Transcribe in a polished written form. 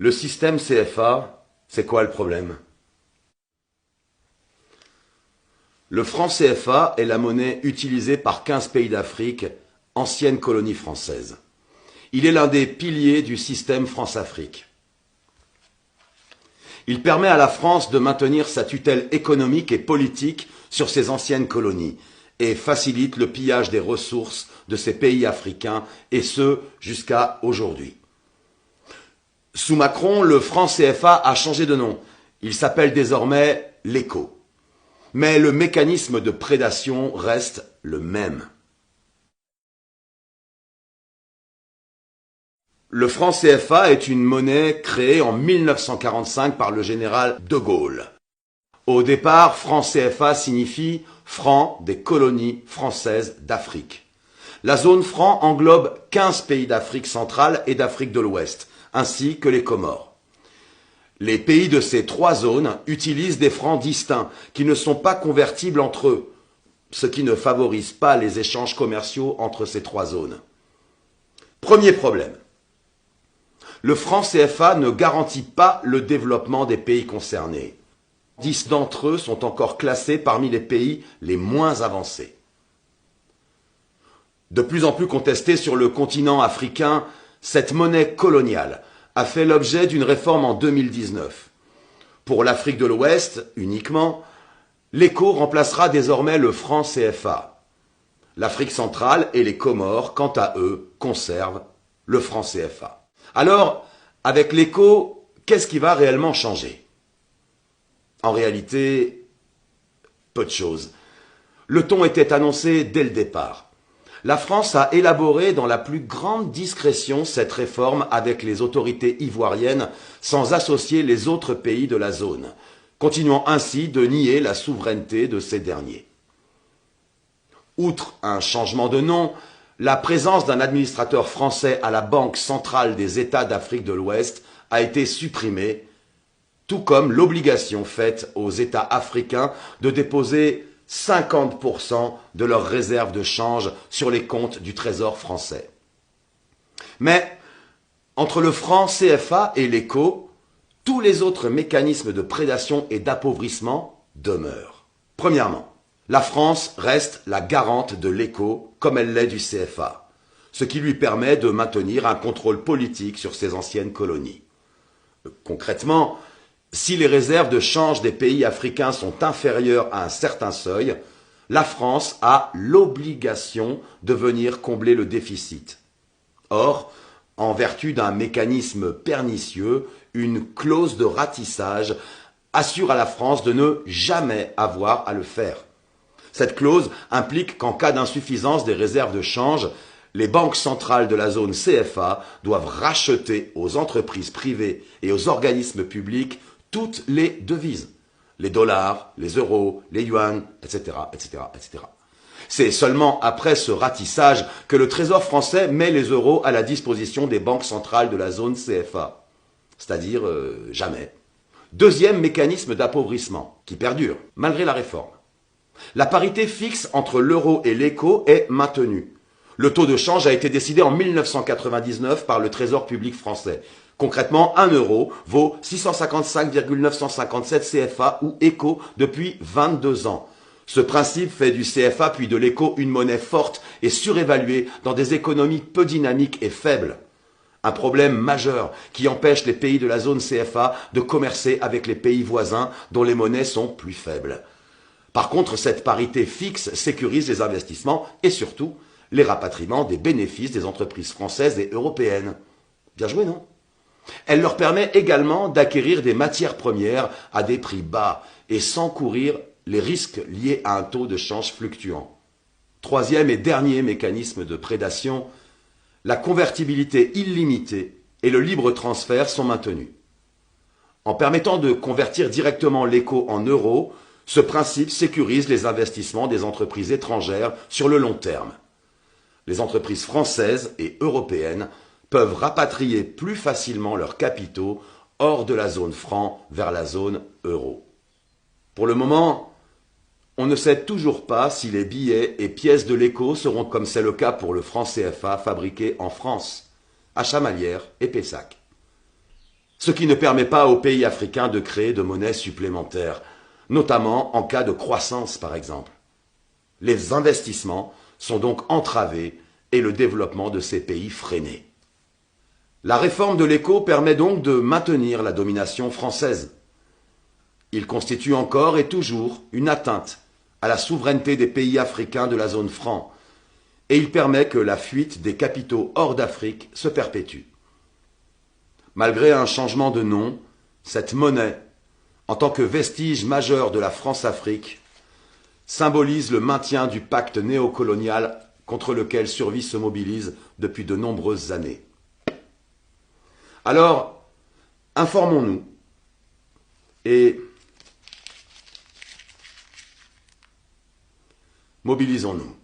Le système CFA, c'est quoi le problème? Le franc CFA est la monnaie utilisée par 15 pays d'Afrique, ancienne colonie française. Il est l'un des piliers du système France-Afrique. Il permet à la France de maintenir sa tutelle économique et politique sur ses anciennes colonies et facilite le pillage des ressources de ces pays africains, et ce, jusqu'à aujourd'hui. Sous Macron, le franc CFA a changé de nom. Il s'appelle désormais l'ECO. Mais le mécanisme de prédation reste le même. Le franc CFA est une monnaie créée en 1945 par le général de Gaulle. Au départ, franc CFA signifie franc des colonies françaises d'Afrique. La zone franc englobe 15 pays d'Afrique centrale et d'Afrique de l'Ouest, ainsi que les Comores. Les pays de ces trois zones utilisent des francs distincts qui ne sont pas convertibles entre eux, ce qui ne favorise pas les échanges commerciaux entre ces trois zones. Premier problème. Le franc CFA ne garantit pas le développement des pays concernés. 10 d'entre eux sont encore classés parmi les pays les moins avancés. De plus en plus contestée sur le continent africain, cette monnaie coloniale a fait l'objet d'une réforme en 2019. Pour l'Afrique de l'Ouest, uniquement, l'ECO remplacera désormais le franc CFA. L'Afrique centrale et les Comores, quant à eux, conservent le franc CFA. Alors, avec l'ECO, qu'est-ce qui va réellement changer? En réalité, peu de choses. Le ton était annoncé dès le départ. La France a élaboré dans la plus grande discrétion cette réforme avec les autorités ivoiriennes sans associer les autres pays de la zone, continuant ainsi de nier la souveraineté de ces derniers. Outre un changement de nom, la présence d'un administrateur français à la Banque centrale des États d'Afrique de l'Ouest a été supprimée, tout comme l'obligation faite aux États africains de déposer 50% de leurs réserves de change sur les comptes du Trésor français. Mais, entre le franc CFA et l'ECO, tous les autres mécanismes de prédation et d'appauvrissement demeurent. Premièrement, la France reste la garante de l'ECO comme elle l'est du CFA, ce qui lui permet de maintenir un contrôle politique sur ses anciennes colonies. Concrètement, si les réserves de change des pays africains sont inférieures à un certain seuil, la France a l'obligation de venir combler le déficit. Or, en vertu d'un mécanisme pernicieux, une clause de ratissage assure à la France de ne jamais avoir à le faire. Cette clause implique qu'en cas d'insuffisance des réserves de change, les banques centrales de la zone CFA doivent racheter aux entreprises privées et aux organismes publics toutes les devises, les dollars, les euros, les yuans, etc., etc., etc. C'est seulement après ce ratissage que le Trésor français met les euros à la disposition des banques centrales de la zone CFA, c'est-à-dire jamais. Deuxième mécanisme d'appauvrissement, qui perdure, malgré la réforme. La parité fixe entre l'euro et l'ECO est maintenue. Le taux de change a été décidé en 1999 par le Trésor public français. Concrètement, 1 euro vaut 655,957 CFA ou ECO depuis 22 ans. Ce principe fait du CFA puis de l'ECO une monnaie forte et surévaluée dans des économies peu dynamiques et faibles. Un problème majeur qui empêche les pays de la zone CFA de commercer avec les pays voisins dont les monnaies sont plus faibles. Par contre, cette parité fixe sécurise les investissements et surtout les rapatriements des bénéfices des entreprises françaises et européennes. Bien joué, non? Elle leur permet également d'acquérir des matières premières à des prix bas et sans courir les risques liés à un taux de change fluctuant. Troisième et dernier mécanisme de prédation, la convertibilité illimitée et le libre transfert sont maintenus. En permettant de convertir directement l'ECO en euros, ce principe sécurise les investissements des entreprises étrangères sur le long terme. Les entreprises françaises et européennes peuvent rapatrier plus facilement leurs capitaux hors de la zone franc vers la zone euro. Pour le moment, on ne sait toujours pas si les billets et pièces de l'ECO seront, comme c'est le cas pour le franc CFA, fabriqués en France, à Chamalières et Pessac. ce qui ne permet pas aux pays africains de créer de monnaie supplémentaire, notamment en cas de croissance par exemple. Les investissements sont donc entravés et le développement de ces pays freiné. La réforme de l'écho permet donc de maintenir la domination française. Il constitue encore et toujours une atteinte à la souveraineté des pays africains de la zone franc, et il permet que la fuite des capitaux hors d'Afrique se perpétue. Malgré un changement de nom, cette monnaie, en tant que vestige majeur de la France-Afrique, symbolise le maintien du pacte néocolonial contre lequel Survie se mobilise depuis de nombreuses années. Alors, informons-nous et mobilisons-nous.